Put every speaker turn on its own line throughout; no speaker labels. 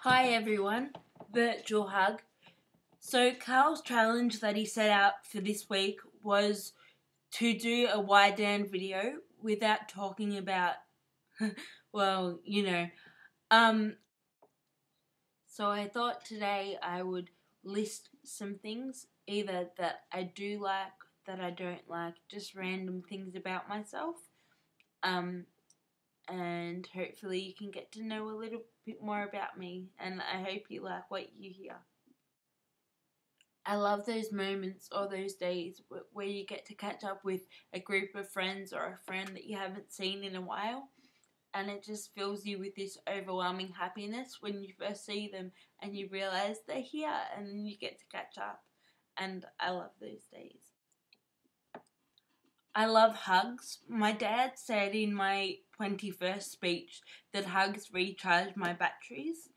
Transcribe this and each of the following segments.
Hi everyone, virtual hug. So Carl's challenge that he set out for this week was to do a YDAN video without talking about, well, So I thought today I would list some things, either that I do like, that I don't like, just random things about myself. And hopefully you can get to know a little bit more about me, and I hope you like what you hear. I love those moments or those days where you get to catch up with a group of friends or a friend that you haven't seen in a while, and it just fills you with this overwhelming happiness when you first see them and you realise they're here, and then you get to catch up, and I love those days. I love hugs. My dad said in my 21st speech that hugs recharge my batteries.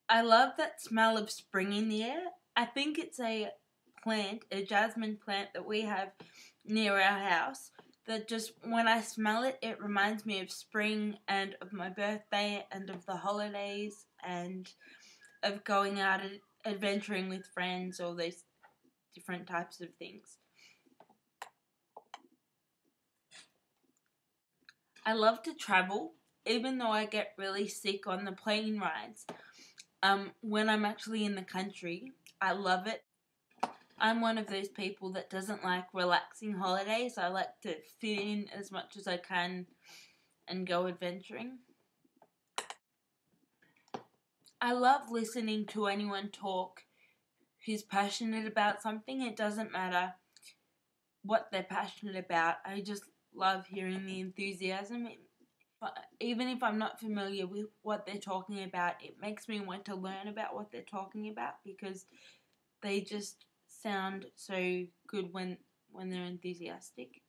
I love that smell of spring in the air. I think it's a plant, a jasmine plant that we have near our house, that just when I smell it, it reminds me of spring and of my birthday and of the holidays and of going out and adventuring with friends, all those different types of things. I love to travel, even though I get really sick on the plane rides. When I'm actually in the country, I love it. I'm one of those people that doesn't like relaxing holidays. I like to fit in as much as I can and go adventuring. I love listening to anyone talk who's passionate about something. It doesn't matter what they're passionate about. I just love hearing the enthusiasm. Even if I'm not familiar with what they're talking about, it makes me want to learn about what they're talking about because they just sound so good when they're enthusiastic.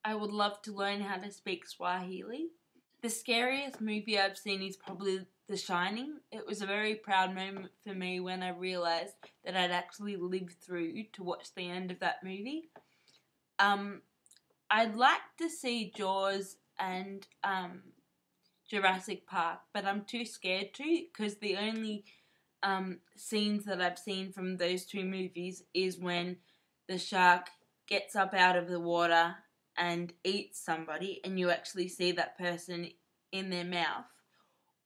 I would love to learn how to speak Swahili. The scariest movie I've seen is probably The Shining. It was a very proud moment for me when I realised that I'd actually lived through to watch the end of that movie. I'd like to see Jaws and Jurassic Park, but I'm too scared to, because the only scenes that I've seen from those two movies is when the shark gets up out of the water and eats somebody and you actually see that person in their mouth,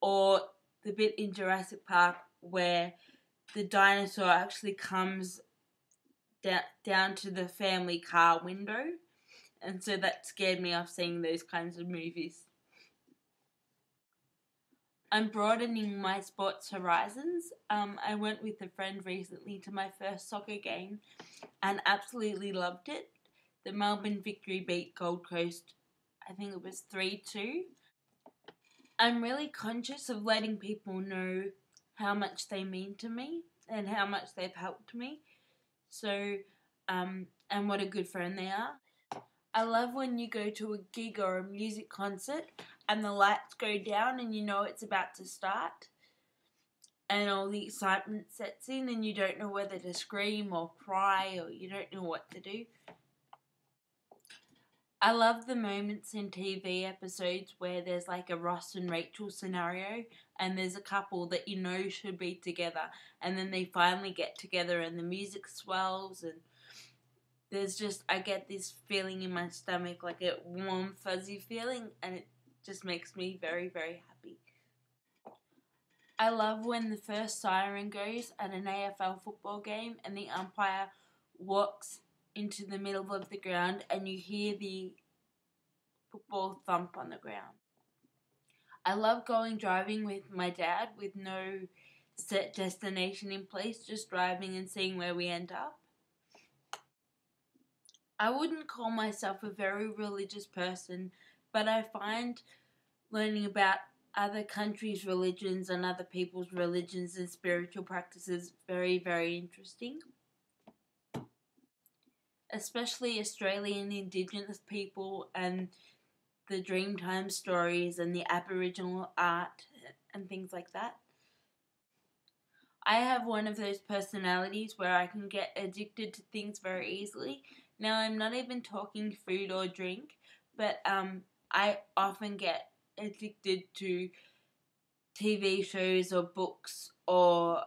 or the bit in Jurassic Park where the dinosaur actually comes down to the family car window. And so that scared me off seeing those kinds of movies. I'm broadening my sports horizons. I went with a friend recently to my first soccer game and absolutely loved it. The Melbourne Victory beat Gold Coast, I think it was 3-2. I'm really conscious of letting people know how much they mean to me and how much they've helped me. So, and what a good friend they are. I love when you go to a gig or a music concert and the lights go down and you know it's about to start and all the excitement sets in and you don't know whether to scream or cry or you don't know what to do. I love the moments in TV episodes where there's like a Ross and Rachel scenario and there's a couple that you know should be together and then they finally get together and the music swells and there's just, I get this feeling in my stomach, like a warm, fuzzy feeling, and it just makes me very, very happy. I love when the first siren goes at an AFL football game and the umpire walks into the middle of the ground and you hear the football thump on the ground. I love going driving with my dad with no set destination in place, just driving and seeing where we end up. I wouldn't call myself a very religious person, but I find learning about other countries' religions and other people's religions and spiritual practices very, very interesting. Especially Australian Indigenous people and the Dreamtime stories and the Aboriginal art and things like that. I have one of those personalities where I can get addicted to things very easily. Now, I'm not even talking food or drink, but I often get addicted to TV shows or books or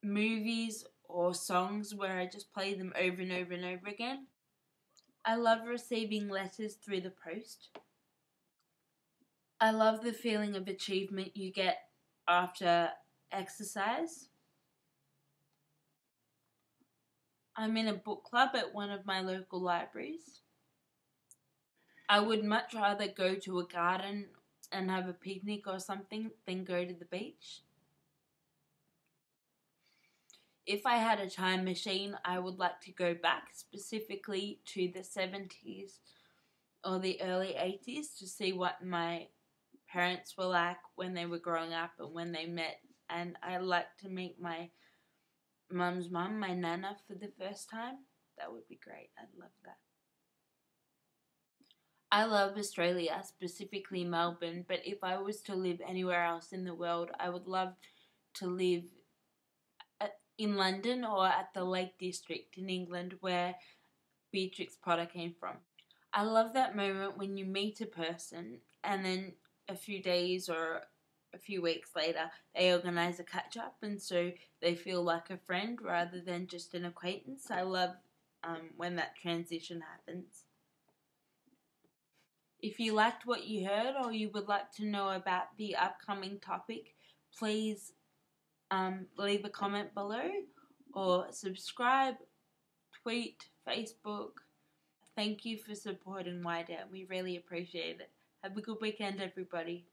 movies or songs where I just play them over and over and over again. I love receiving letters through the post. I love the feeling of achievement you get after exercise. I'm in a book club at one of my local libraries. I would much rather go to a garden and have a picnic or something than go to the beach. If I had a time machine, I would like to go back specifically to the 70s or the early 80s to see what my parents were like when they were growing up and when they met. And I'd like to meet my mum's mum, my nana, for the first time. That would be great. I'd love that. I love Australia, specifically Melbourne, but if I was to live anywhere else in the world, I would love to live in London or at the Lake District in England where Beatrix Potter came from. I love that moment when you meet a person and then a few days or a few weeks later they organise a catch up and so they feel like a friend rather than just an acquaintance. I love when that transition happens. If you liked what you heard or you would like to know about the upcoming topic, please leave a comment below or subscribe, tweet, Facebook. Thank you for supporting YDAN. We really appreciate it. Have a good weekend, everybody.